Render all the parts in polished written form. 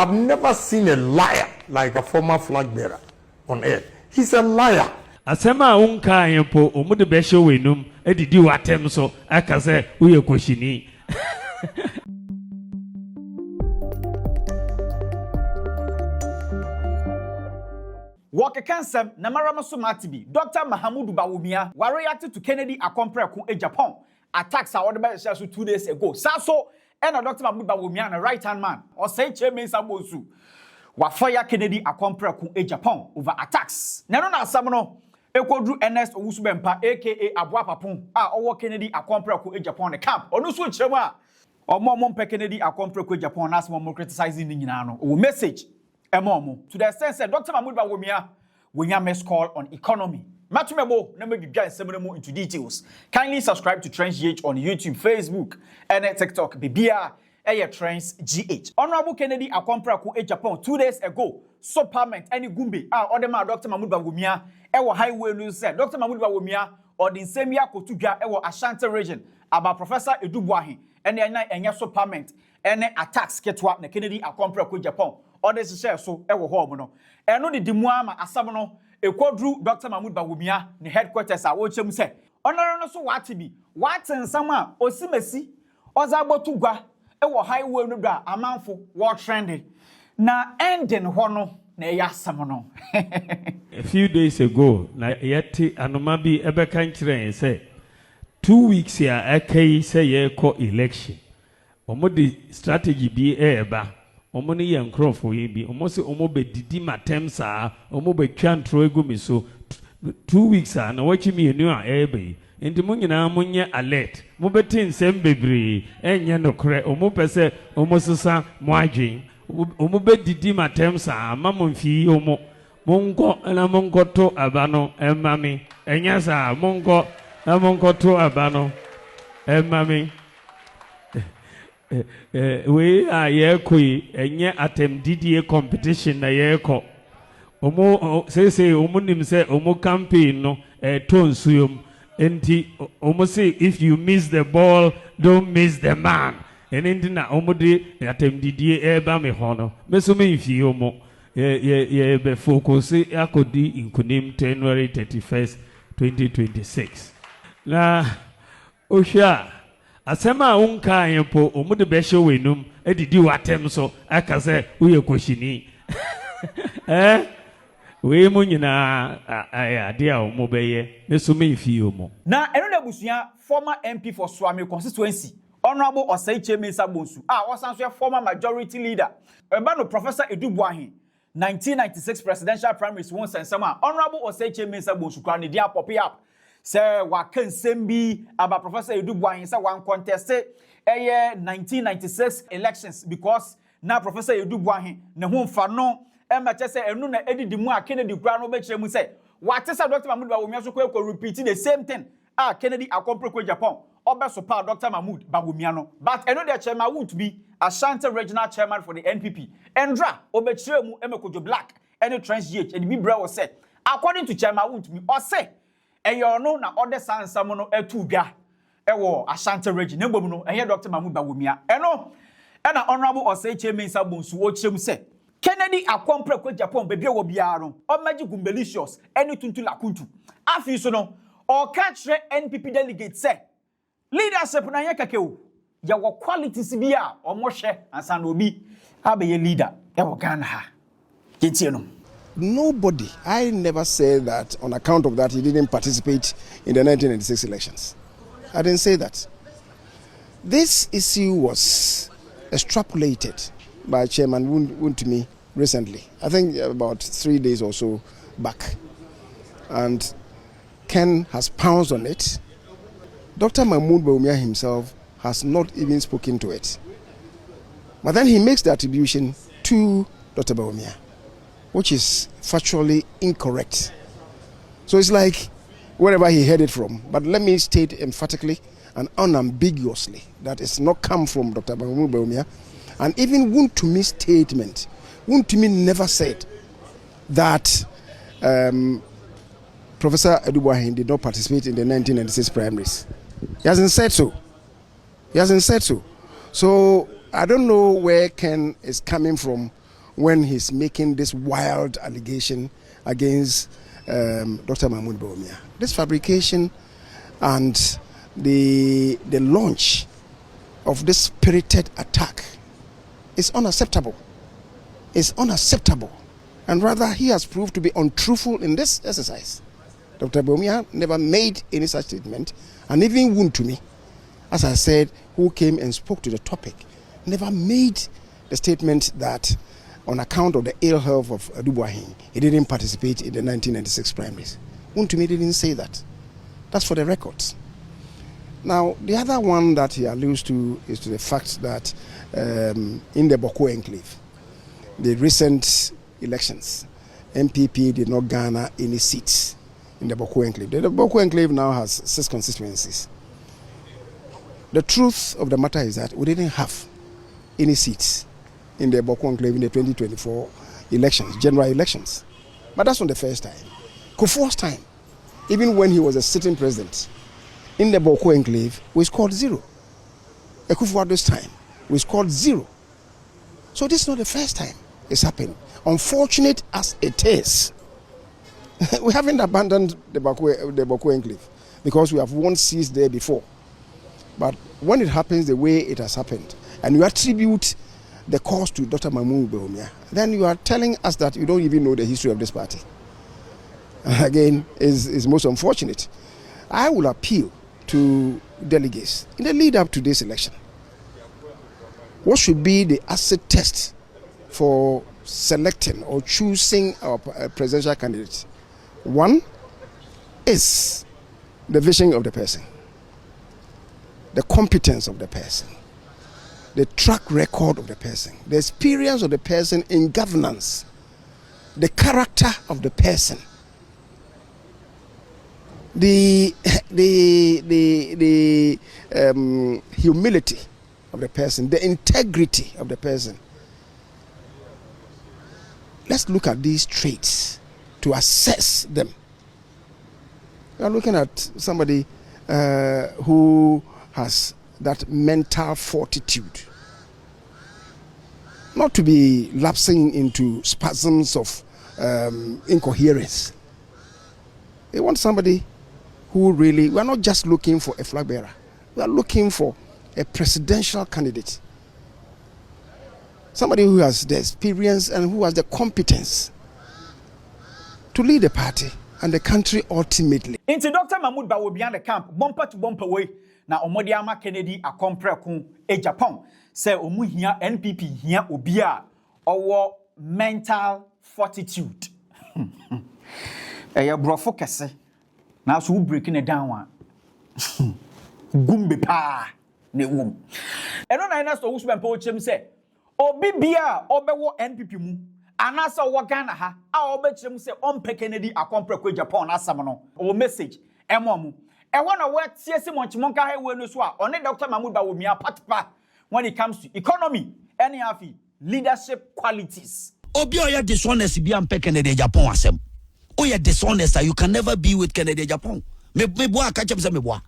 I've never seen a liar like a former flag bearer on earth. He's a liar. Asema unka yempo omude besho wenum edidi watem so aka se uye koshini. Waka kansem na maramaso matibi Dr. Mahamudu Bawumia were reacted to Kennedy Akompreku Agyapong attacks are ordered by 2 days ago. Saso and Dr. Mahamudu Bawumia and right hand man Osei Kyei Bonsu wa fire Kennedy Akompreku Agyapong over attacks. Nano na samono Ekodru Ernest Owusu Bempah aka Agyapong owo Kennedy Akompreku Agyapong the camp onu so chema omo pe Kennedy Akompreku Agyapong na some criticizing ni nyina no o message to the extent that Dr. Mahamudu Bawumia will miss call on economy. Matumebo, never give guys more into details. Kindly subscribe to Trends GH on YouTube, Facebook, and TikTok. BBR Trends GH. Honorable Kennedy Akompreku Agyapong 2 days ago. So parliament any gumbi order ma Dr. Mahamudu Bawumia ewo highway news said Dr. Mahamudu Bawumia or the same year Kotugya ewo Ashanti region about Professor Edubuahi and the so parliament and attacks ketwa na Kennedy Akompreku Agyapong. Others share so ewo ho no eno de dimuama asam no ekodru Dr. Mahamudu Bawumia ne headquarters a wo chem se onoro no so wate bi wate nsam a osimesi ozabotu gwa ewo highway no do amanfo wo trending na ending ho no na yasam no. A few days ago na yeti anoma bi ebeka nkire say 2 weeks ya akai say ye ko election omodi strategy bi eba omoni ye nkrofo ye bi omosi omobe didi matem saa omobe twantro egu mi so 2 weeks na wachi mi enu a ebe enti mo nyina monye alert mo beti nsem bebre enye nokre omopese omosisa mo adwen omobe didi matem saa mamo mfi omo monko na monko to abano emami enya saa monko na monko to abano emami we are yekoi enye atem didie competition na yeko omo say omunim say omo campaign no tonsuyom enti omo say if you miss the ball don't miss the man enti na omo de atem didie eba me hono meso me mfi omo ye be focus akodi inkunim January 31st 2026 na osha Asema unka yempo omude besho wenum edidi watem so aka se uye koshini. We mu nyina ade a omobeye mesume mfi omo. Na eno na busuya former MP for Swami constituency Honorable Osei Kyei Bonsu wasanso former majority leader eba no Professor Edubuahi 1996 presidential primaries won sensama Honorable Osei Kyei Bonsu kwa ne dia pop up say wakan sembi about Professor Edubuahi say one contest 1996 elections because now Professor Edubuahi ne ho mfa no e ma che say enu na edidi mu a Kennedy kura no be kire mu say what say Dr. Mahamudu Bawumia so ko repeat the same thing Kennedy Akompreku Agyapong obe so pa Dr. Mahamudu Bawumia no but enu the chairman would be Ashanti regional chairman for the NPP Endra obe kire mu emekojo black any Trans GH and be bra was said according to chairman would be or say eyo no na ode sansam no etugwa ewo Ashanti region ngbom no eye Dr. Mahamudu Bawumia eno na Honorable Osei Kyei Bonsu wo kyem se Kennedy Akompreku Agyapong bebia wo bia no o magic gumbelicious eni tuntula kuntu afi so no o catch NPP delegate say leadership na ye kakeu ya wo qualities bia o mo hwe ansa na obi abaye leader e wo Ghana ha yentie no. Nobody, I never said that on account of that he didn't participate in the 1996 elections. I didn't say that. This issue was extrapolated by Chairman Woon to me recently, I think about 3 days or so back. And Ken has pounced on it. Dr. Mahamudu Bawumia himself has not even spoken to it. But then he makes the attribution to Dr. Bawumia, which is factually incorrect. So it's like wherever he heard it from. But let me state emphatically and unambiguously that it's not come from Dr. Mahamudu Bawumia. And even Woontumi's statement, Woontumi never said that Professor Edubuahi did not participate in the 1996 primaries. He hasn't said so. He hasn't said so. So I don't know where Ken is coming from when he's making this wild allegation against Dr. Mahmoud Bawumia. This fabrication and the launch of this spirited attack is unacceptable. It's unacceptable. And rather, he has proved to be untruthful in this exercise. Dr. Bawumia never made any such statement, and even Woon to me, as I said, who came and spoke to the topic, never made the statement that on account of the ill health of Adubuahin, he didn't participate in the 1996 primaries. Woon to me didn't say that. That's for the records. Now, the other one that he alludes to is to the fact that in the Boko enclave, the recent elections, MPP did not garner any seats in the Boko enclave. The Boko enclave now has 6 constituencies. The truth of the matter is that we didn't have any seats in the Boko enclave in the 2024 elections, general elections. But that's not the first time. Kufuor's time, even when he was a sitting president, in the Boko enclave, we scored 0. Kufuor's time, we scored 0. So this is not the first time it's happened. Unfortunate as it is, we haven't abandoned the Boko enclave because we have won seats there before. But when it happens the way it has happened, and you attribute the cause to Dr. Mahmoud Bawumia, then you are telling us that you don't even know the history of this party. Again, is most unfortunate. I will appeal to delegates in the lead up to this election. What should be the acid test for selecting or choosing our presidential candidate? One is the vision of the person, the competence of the person, the track record of the person, the experience of the person in governance, the character of the person, the humility of the person, the integrity of the person. Let's look at these traits to assess them. We are looking at somebody who has that mental fortitude, not to be lapsing into spasms of incoherence. We want somebody who really, we are not just looking for a flag bearer, we are looking for a presidential candidate. Somebody who has the experience and who has the competence to lead the party and the country ultimately. Into Dr. Mahmoud Bawumia the camp, bumper to bumper way. Na Omodiama Kennedy a compreko Agyapong. Say omu hia NPP hia obia or mental fortitude. Eya brofo kese. Na so breaking it down. Gumbe pa ne wom. Eno na ina so Owusu Bempah ochem say obi bia obewo NPP mu anasa wo Ghana ha a obekirem say ompe Kennedy a compreko Agyapong na asam no o message emomu e wana we tiesi monchimonka ha we no so a one Dr. Mahmoud Bawumia patpa when it comes to economy any afi leadership qualities. Obi oya dishonest bi ampe Kennedy Agyapong asem. Oya dishonest, you can never be with Kennedy Agyapong. Me boa ka chem say me boa.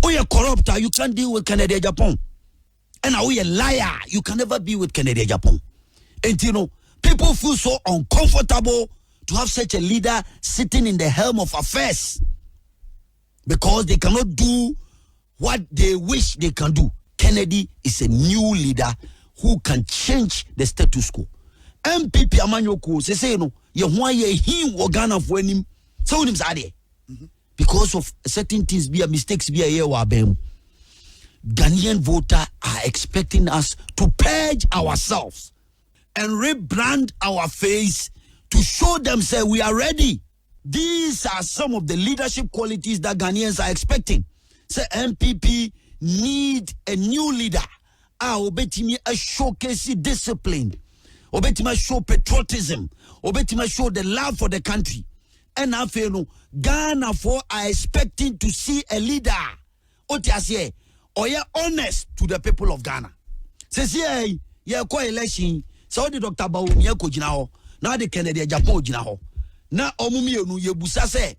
Oya corrupt, you can't deal with Kennedy Agyapong. And oya liar, you can never be with Kennedy Agyapong. And you know, people feel so uncomfortable to have such a leader sitting in the helm of affairs because they cannot do what they wish they can do. Kennedy is a new leader who can change the status quo. MPP amanyoko say no ye ho ye him organa for him so him say because of certain things be mistakes be here wa bem. Ghanaian voters are expecting us to purge ourselves and rebrand our face to show them say we are ready. These are some of the leadership qualities that Ghanaians are expecting. Say MPP need a new leader. Obetimi a showcase discipline. Obetimi show patriotism. Obetimi show the love for the country. And I feel no Ghana for are expecting to see a leader. Otiase or you honest to the people of Ghana. Say ye ko election. So the Dr. Bawumia ko jina ho. Na the Kennedy Agyapong jina ho. Na omumienu ye busa se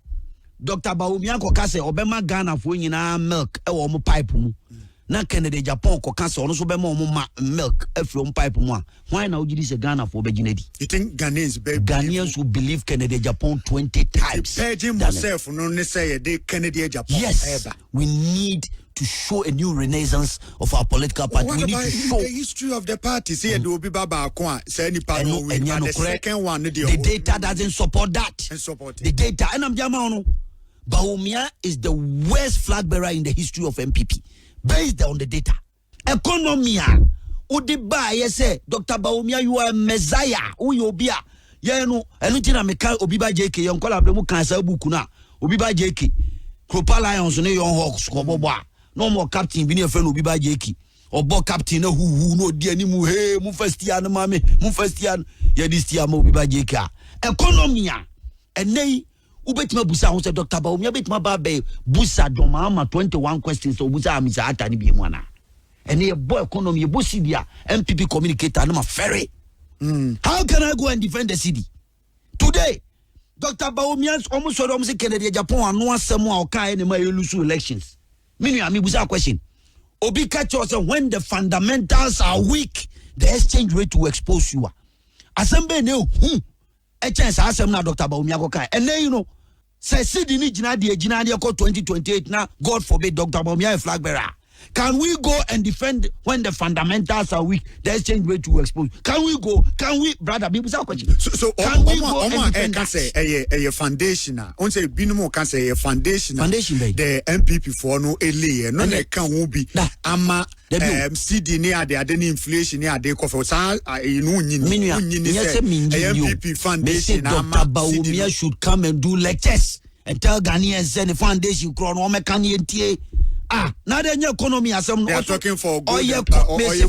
Dr. Bawumia ko ka se obema Ghana fo nyina milk e wo mo pipe mu. na Kennedy Agyapong ko cancer ono so be ma milk from pipe mu why na ojidi se Ghana for be ginedi. You think Ghanaians will believe Kennedy Agyapong 20 times? Paging myself no ne say they Kennedy Agyapong. Yes, we need to show a new renaissance of our political party. What we need about to show the history of the party? Say there will be Baba Akwa, say any part of the second one. The data doesn't support that. The data, and I'm Jamano. Bawumia is the worst flag bearer in the history of MPP, based on the data. Economy, Udiba, yes, Dr. Bawumia, you are a messiah. Uyobia, no, anything I make Obiba JK, young Colabremu cancer bukuna, Obiba JK, Kropa Lions, no young hawks, Koboba. No more captain, be a friend will be by Jakey. Or bo captain who no dear ni mu he mu first year no mame mu first year ya this year mo be by Jakey. Economy and nay ubetima busa who said Dr. Bawumia betima ba be busa doma 21 questions so busa amisa ata ni bi mu ana. And ye boy economy busi dia MPP communicator no ma ferry. How can I go and defend the city? Today Dr. Bawumia's almost Kennedy Agyapong anu asem a o kan any lose elections. Meaning, I mean, without question, Obi catch us when the fundamentals are weak, the exchange rate will expose you. Assembly no, a chance asem na Dr. Bawumia go kai. And then you know, say Sydney Jina 2028 now. God forbid Dr. Bawumia a flag bearer. Can we go and defend when the fundamentals are weak? The exchange rate will expose. Can we go? Can we, brother? Be without question. So can we go and defend can say a foundation? On say binumo can say a foundation. Foundation the MPP for no layer. No, they can be ama CD near the inflation near the coffee. MPP foundation. Dr. Bawumia should come and do lectures and tell Ghanaians and the foundation crown or mechanic. Now the economy as some are talking for good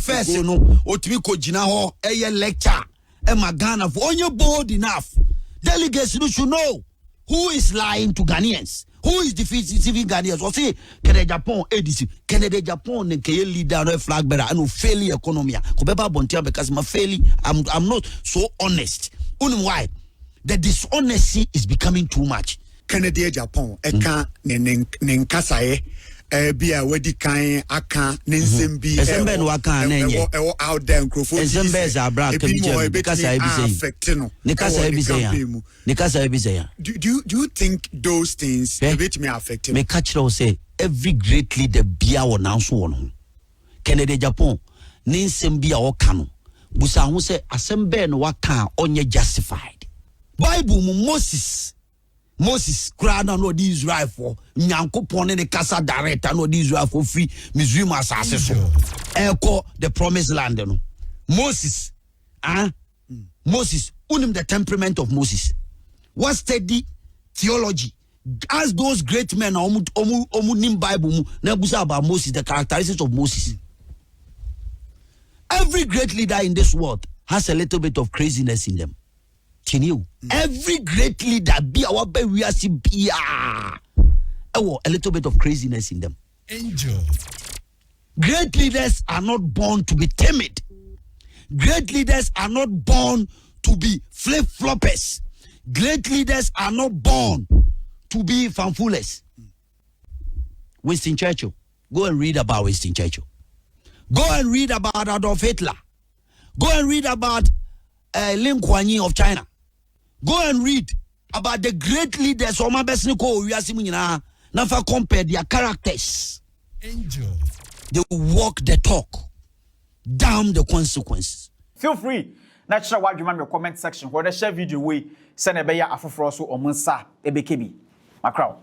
first, you know, Otwiko Jinaho, a lecture, and Magana for only bold enough. Delegates should know who is lying to Ghanaians, who is deceiving Ghanaians. Or say, Kennedy Agyapong, ADC, Kennedy Agyapong, and Kyei leader, no flag bearer, and no failure economy. Kobeba Bontia, because my failing, I'm not so honest. Why? The dishonesty is becoming too much. Kennedy Agyapong, Eka, Nenkasaye. Bia wedi kan aka nensembi esembe no aka na enye out there microphone esembe za abra ka bi kasa ebi say ya do you think those things bit me affect me catch you say every great leader bia wo nan so won Kennedy Agyapong nensembi a wo ka no busa ho say asembe no waka onye justified Bible mu Moses cried on no Israel for Nyankopon ne kasa director no Israel for free Missouri asase so echo the promised land no Moses unim the temperament of Moses what study theology as those great men omu nim Bible mu na busa about Moses the characteristics of Moses. Every great leader in this world has a little bit of craziness in them. Every great leader be our baby a little bit of craziness in them. Angel. Great leaders are not born to be timid. Great leaders are not born to be flip-floppers. Great leaders are not born to be fanfullers. Winston Churchill. Go and read about Winston Churchill. Go and read about Adolf Hitler. Go and read about Lin Kuan Yew of China. Go and read about the great leaders of my best Nafa compare their characters. Angel. They walk the talk. Damn the consequences. Feel free. Natural why you your comment section where the share video way send a beya afufro so omunsa ebekebi. Macron.